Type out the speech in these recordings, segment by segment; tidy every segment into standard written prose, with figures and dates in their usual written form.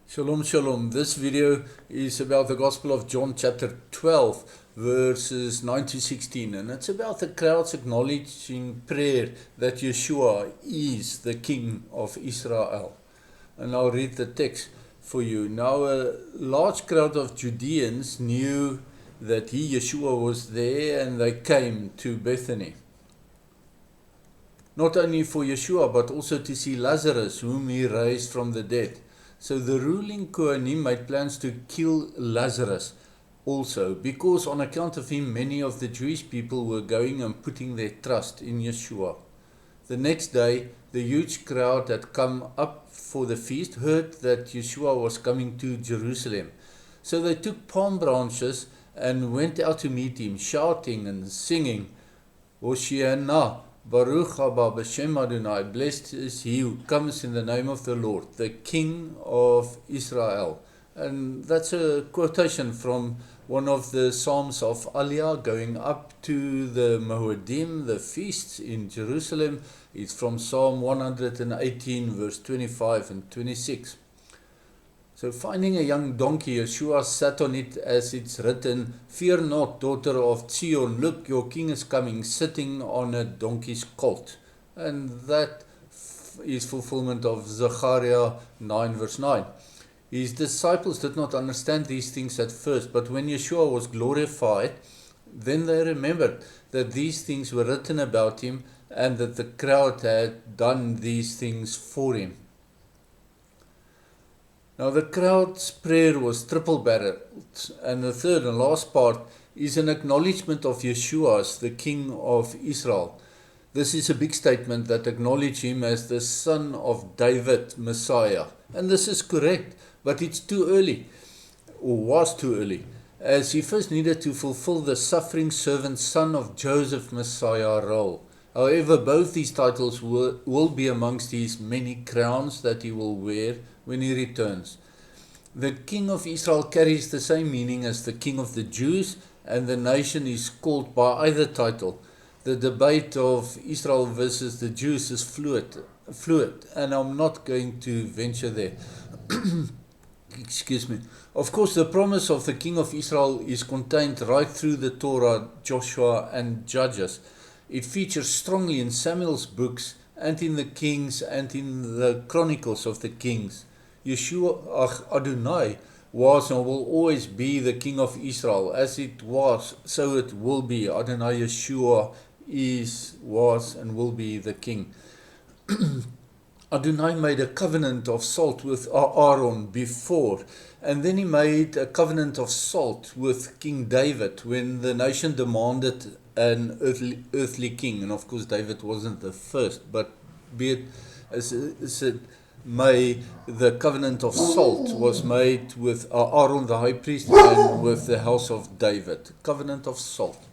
Shalom, shalom. This video is about the Gospel of John chapter 12 verses 9 to 16, and it's about the crowds acknowledging prayer that YESHUA is the King of Israel. And I'll read the text for you. Now a large crowd of Judeans knew that YESHUA was there, and they came to Bethany. Not only for YESHUA, but also to see Lazarus, whom he raised from the dead. So the ruling Kohanim made plans to kill Lazarus also, because on account of him, many of the Jewish people were going and putting their trust in YESHUA. The next day, the huge crowd that come up for the feast heard that YESHUA was coming to Jerusalem. So they took palm branches and went out to meet him, shouting and singing, Hoshiana, Baruch haba b'shem Adonai, blessed is he who comes in the name of the Lord, the King of Israel. And that's a quotation from one of the Psalms of Aliyah going up to the Moedim, the feasts in Jerusalem. It's from Psalm 118 verse 25 and 26. So finding a young donkey, YESHUA sat on it as it's written, Fear not, daughter of Zion, look, your king is coming, sitting on a donkey's colt. And that is fulfillment of Zechariah 9 verse 9. His disciples did not understand these things at first, but when YESHUA was glorified, then they remembered that these things were written about him and that the crowd had done these things for him. Now the crowd's prayer was triple barreled, and the third and last part is an acknowledgement of YESHUA as the King of Israel. This is a big statement that acknowledges him as the son of David, Messiah. And this is correct, but it's too early, or was too early, as he first needed to fulfill the suffering servant son of Joseph Messiah role. However, both these titles will be amongst his many crowns that he will wear when he returns. The King of Israel carries the same meaning as the King of the Jews, and the nation is called by either title. The debate of Israel versus the Jews is fluid, and I'm not going to venture there. Excuse me. Of course, the promise of the King of Israel is contained right through the Torah, Joshua, and Judges. It features strongly in Samuel's books and in the Kings and in the Chronicles of the Kings. YESHUA Adonai was and will always be the King of Israel. As it was, so it will be. Adonai YESHUA was and will be the King. Adonai made a covenant of salt with Aaron before, and then he made a covenant of salt with King David when the nation demanded an earthly king. And of course David wasn't the first, but be it as it may, the covenant of salt was made with Aaron the high priest and with the house of David. Covenant of salt.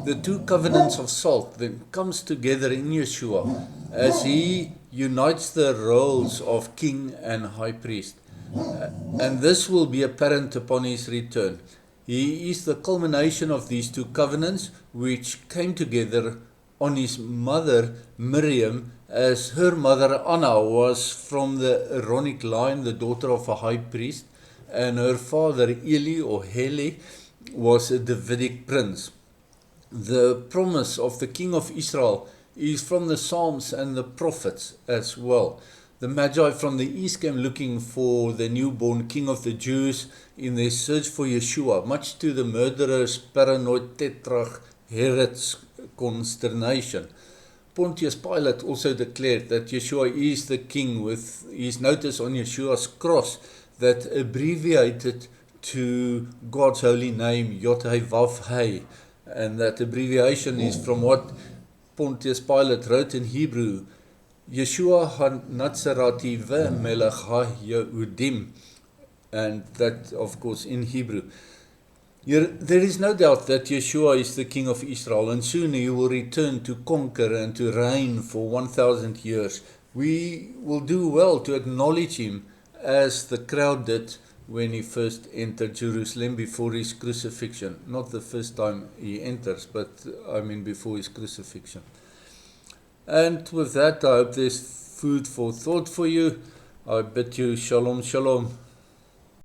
The two covenants of salt then comes together in YESHUA as he unites the roles of king and high priest. And this will be apparent upon his return. He is the culmination of these two covenants, which came together on his mother Miriam, as her mother Anna was from the Aaronic line, the daughter of a high priest, and her father Eli or Heli was a Davidic prince. The promise of the King of Israel is from the Psalms and the prophets as well. The Magi from the east came looking for the newborn King of the Jews in their search for YESHUA, much to the murderous, paranoid tetrarch Herod's consternation. Pontius Pilate also declared that YESHUA is the king, with his notice on YESHUA's cross that abbreviated to God's holy name, Yod-Heh-Vav-Heh, and that abbreviation is from what Pontius Pilate wrote in Hebrew, YESHUA ha-Nazarati ve-Melech ha-Yehudim, and that of course in Hebrew. There is no doubt that YESHUA is the King of Israel, and soon he will return to conquer and to reign for 1,000 years. We will do well to acknowledge him as the crowd did when he first entered Jerusalem before his crucifixion. Not the first time he enters, but I mean before his crucifixion. And with that, I hope there's food for thought for you. I bid you shalom, shalom.